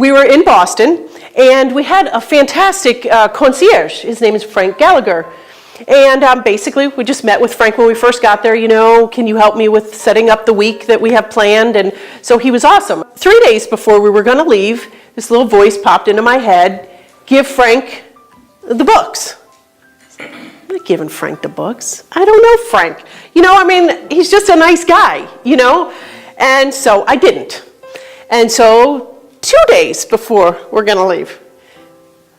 we were in Boston, and we had a fantastic concierge. His name is Frank Gallagher. And basically, we just met with Frank when we first got there. Can you help me with setting up the week that we have planned? And so he was awesome. 3 days before we were going to leave, this little voice popped into my head, give Frank the books. I'm not giving Frank the books. I don't know Frank. He's just a nice guy, And so I didn't. And so 2 days before we're going to leave,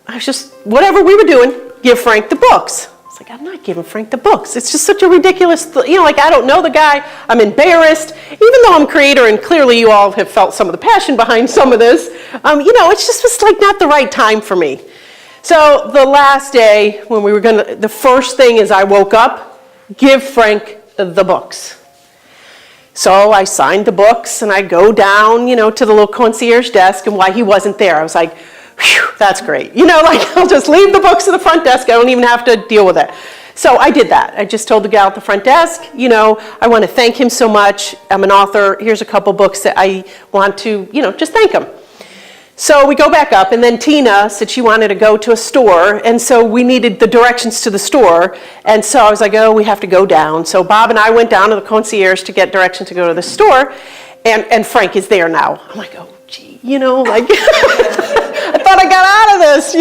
I was just, whatever we were doing, give Frank the books. It's like, I'm not giving Frank the books. It's just such a ridiculous, I don't know the guy. I'm embarrassed. Even though I'm creator, and clearly you all have felt some of the passion behind some of this, it's just like not the right time for me. So the last day when we were the first thing is I woke up, give Frank the books. So I signed the books and I go down, to the little concierge desk, and why he wasn't there, I was like, whew, that's great. I'll just leave the books at the front desk. I don't even have to deal with it. So I did that. I just told the gal at the front desk, I want to thank him so much. I'm an author. Here's a couple books that I want to, just thank him. So we go back up, and then Tina said she wanted to go to a store, and so we needed the directions to the store, and so I was like, we have to go down. So Bob and I went down to the concierge to get directions to go to the store, and Frank is there now. I'm like, oh, gee, I thought I got out of this,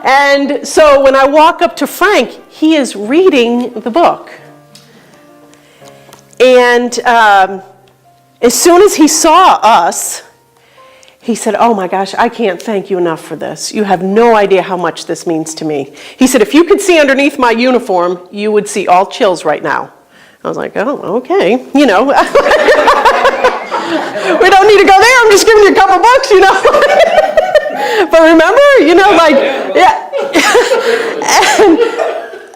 And so when I walk up to Frank, he is reading the book. And as soon as he saw us, he said, oh my gosh, I can't thank you enough for this. You have no idea how much this means to me. He said, if you could see underneath my uniform, you would see all chills right now. I was like, oh, okay, We don't need to go there. I'm just giving you a couple books, But remember, yeah.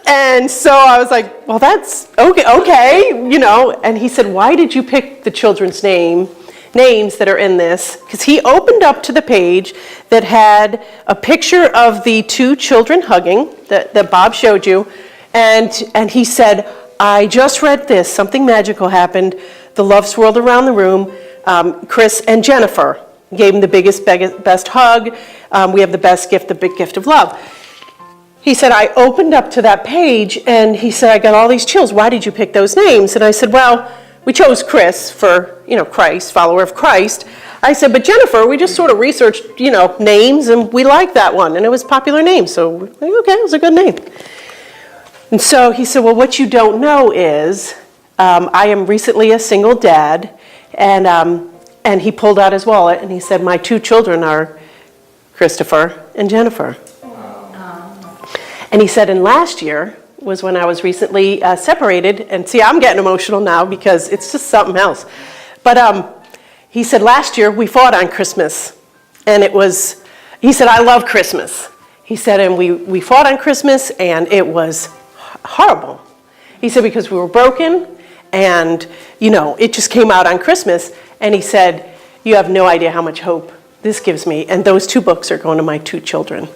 And so I was like, well, that's okay, And he said, why did you pick the children's names that are in this? Because he opened up to the page that had a picture of the two children hugging that Bob showed you. And he said, I just read this. Something magical happened. The love swirled around the room. Chris and Jennifer gave him the best hug. We have the best gift, the big gift of love. He said, I opened up to that page, and he said, I got all these chills. Why did you pick those names? And I said, well, we chose Chris for, Christ, follower of Christ. I said, but Jennifer, we just sort of researched, names, and we liked that one, and it was a popular name. So, okay, it was a good name. And so he said, well, what you don't know is I am recently a single dad, and he pulled out his wallet, and he said, my two children are Christopher and Jennifer. And he said, and last year was when I was recently separated, and see, I'm getting emotional now because it's just something else. But he said, last year we fought on Christmas, and he said, I love Christmas. He said, and we fought on Christmas, and it was horrible. He said, because we were broken, and, it just came out on Christmas. And he said, you have no idea how much hope this gives me. And those two books are going to my two children.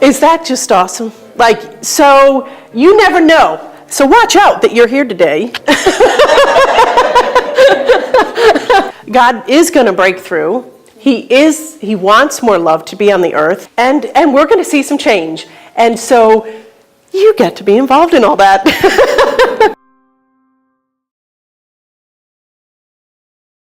Is that just awesome? So you never know. So watch out that you're here today. God is going to break through. He wants more love to be on the earth. And we're going to see some change. And so you get to be involved in all that.